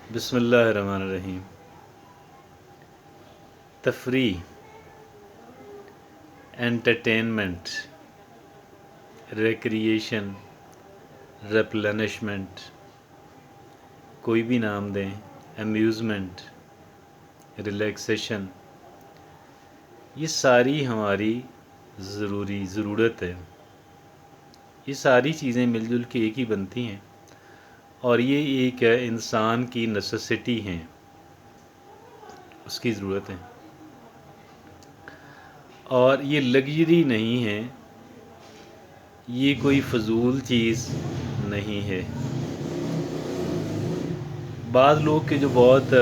بسم اللہ الرحمن الرحیم۔ تفریح، انٹرٹینمنٹ، ریکریشن، ریپلینشمنٹ، کوئی بھی نام دیں، امیوزمنٹ، ریلیکسیشن، یہ ساری ہماری ضرورت ہے۔ یہ ساری چیزیں مل جل کے ایک ہی بنتی ہیں اور یہ ایک انسان کی نیسیسٹی ہیں، اس کی ضرورت ہے، اور یہ لگژری نہیں ہے، یہ کوئی فضول چیز نہیں ہے۔ بعض لوگ کے جو بہت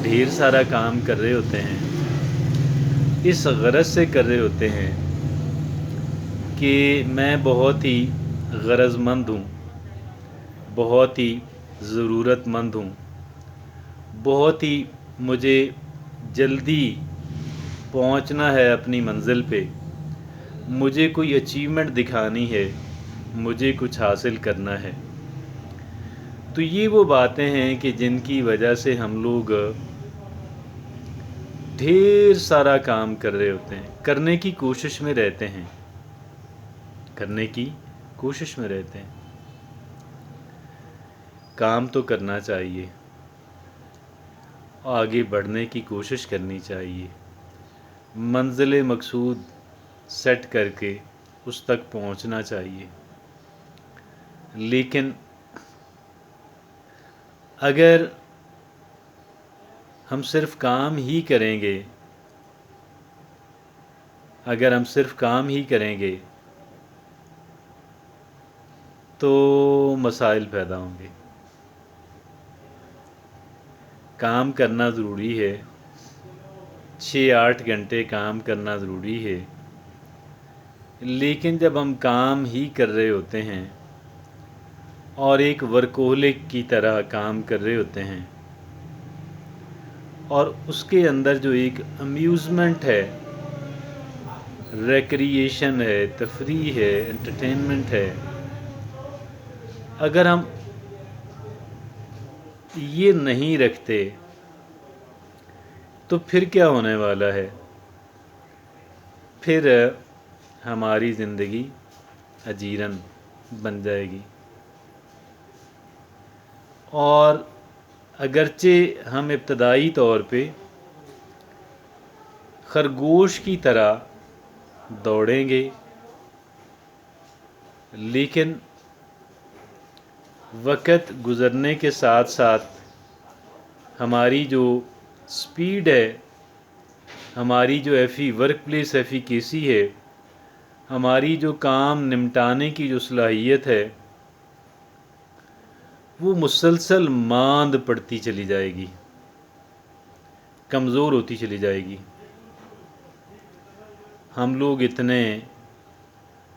ڈھیر سارا کام کر رہے ہوتے ہیں، اس غرض سے کر رہے ہوتے ہیں کہ میں بہت ہی غرض مند ہوں، بہت ہی ضرورت مند ہوں، بہت ہی مجھے جلدی پہنچنا ہے اپنی منزل پہ، مجھے کوئی اچیومنٹ دکھانی ہے، مجھے کچھ حاصل کرنا ہے۔ تو یہ وہ باتیں ہیں کہ جن کی وجہ سے ہم لوگ ڈھیر سارا کام کر رہے ہوتے ہیں، کرنے کی کوشش میں رہتے ہیں، کرنے کی کوشش میں رہتے ہیں۔ کام تو کرنا چاہیے، آگے بڑھنے کی کوشش کرنی چاہیے، منزل مقصود سیٹ کر کے اس تک پہنچنا چاہیے۔ لیکن اگر ہم صرف کام ہی کریں گے، اگر ہم صرف کام ہی کریں گے تو مسائل پیدا ہوں گے۔ کام کرنا ضروری ہے، 6-8 گھنٹے کام کرنا ضروری ہے، لیکن جب ہم کام ہی کر رہے ہوتے ہیں اور ایک ورکہولک کی طرح کام کر رہے ہوتے ہیں، اور اس کے اندر جو ایک امیوزمنٹ ہے، ریکریشن ہے، تفریح ہے، انٹرٹینمنٹ ہے، اگر ہم یہ نہیں رکھتے تو پھر کیا ہونے والا ہے؟ پھر ہماری زندگی اجیرن بن جائے گی، اور اگرچہ ہم ابتدائی طور پہ خرگوش کی طرح دوڑیں گے، لیکن وقت گزرنے کے ساتھ ساتھ ہماری جو سپیڈ ہے، ہماری جو ورک پلیس ایفیکیسی ہے، ہماری جو کام نمٹانے کی جو صلاحیت ہے، وہ مسلسل ماند پڑتی چلی جائے گی، کمزور ہوتی چلی جائے گی۔ ہم لوگ اتنے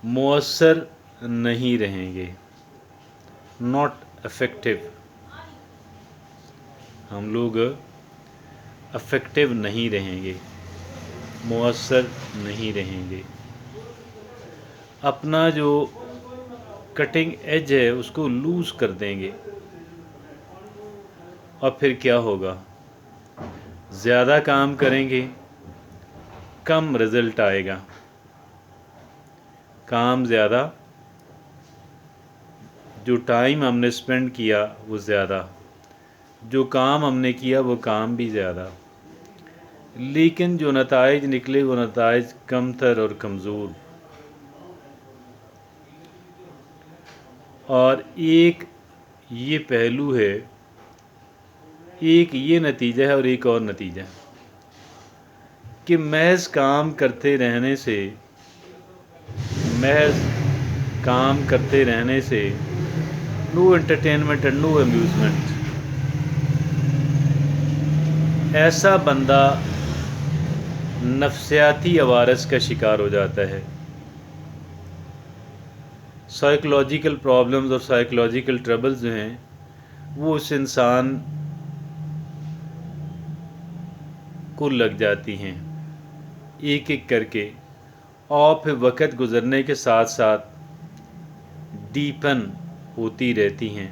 مؤثر نہیں رہیں گے، ناٹ افیکٹو، ہم لوگ افیکٹو نہیں رہیں گے، مؤثر نہیں رہیں گے، اپنا جو کٹنگ ایج ہے اس کو لوز کر دیں گے، اور پھر کیا ہوگا؟ زیادہ کام کریں گے، کم رزلٹ آئے گا، کام زیادہ، جو ٹائم ہم نے اسپینڈ کیا وہ زیادہ، جو کام ہم نے کیا وہ کام بھی زیادہ، لیکن جو نتائج نکلے وہ نتائج کم تر اور کمزور۔ اور ایک یہ پہلو ہے، ایک یہ نتیجہ ہے اور ایک اور نتیجہ، کہ محض کام کرتے رہنے سے، محض کام کرتے رہنے سے، نو انٹرٹینمنٹ اینڈ نو امیوزمنٹ، ایسا بندہ نفسیاتی عوارض کا شکار ہو جاتا ہے۔ سائیکولوجیکل پرابلمز اور سائیکولوجیکل ٹربلز جو ہیں وہ اس انسان کو لگ جاتی ہیں ایک ایک کر کے، اور پھر وقت گزرنے کے ساتھ ساتھ ڈیپن ہوتی رہتی ہیں۔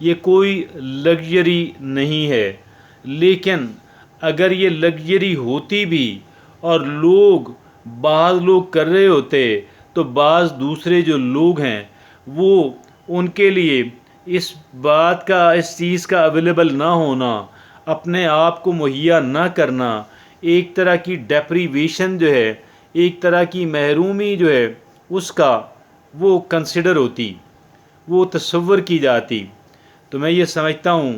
یہ کوئی لگژری نہیں ہے، لیکن اگر یہ لگژری ہوتی بھی اور بعض لوگ کر رہے ہوتے تو بعض دوسرے جو لوگ ہیں وہ ان کے لیے اس چیز کا اویلیبل نہ ہونا، اپنے آپ کو مہیا نہ کرنا، ایک طرح کی ڈیپریویشن جو ہے، ایک طرح کی محرومی جو ہے اس کا وہ کنسیڈر ہوتی، وہ تصور کی جاتی۔ تو میں یہ سمجھتا ہوں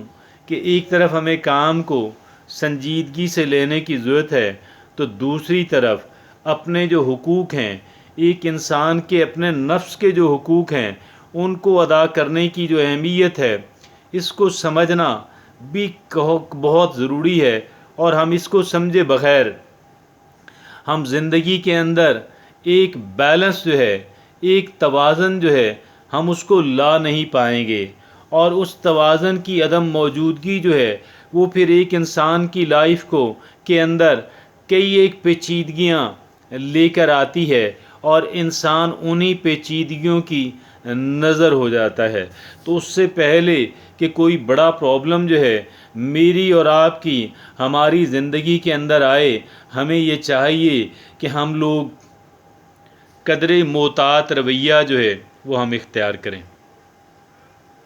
کہ ایک طرف ہمیں کام کو سنجیدگی سے لینے کی ضرورت ہے، تو دوسری طرف اپنے جو حقوق ہیں، ایک انسان کے اپنے نفس کے جو حقوق ہیں ان کو ادا کرنے کی جو اہمیت ہے، اس کو سمجھنا بھی بہت ضروری ہے۔ اور ہم اس کو سمجھے بغیر ہم زندگی کے اندر ایک بیلنس جو ہے، ایک توازن جو ہے، ہم اس کو لا نہیں پائیں گے، اور اس توازن کی عدم موجودگی جو ہے وہ پھر ایک انسان کی لائف کے اندر کئی ایک پیچیدگیاں لے کر آتی ہے، اور انسان انہی پیچیدگیوں کی نظر ہو جاتا ہے۔ تو اس سے پہلے کہ کوئی بڑا پرابلم جو ہے میری اور آپ کی ہماری زندگی کے اندر آئے، ہمیں یہ چاہیے کہ ہم لوگ قدرے محتاط رویہ جو ہے وہ ہم اختیار کریں۔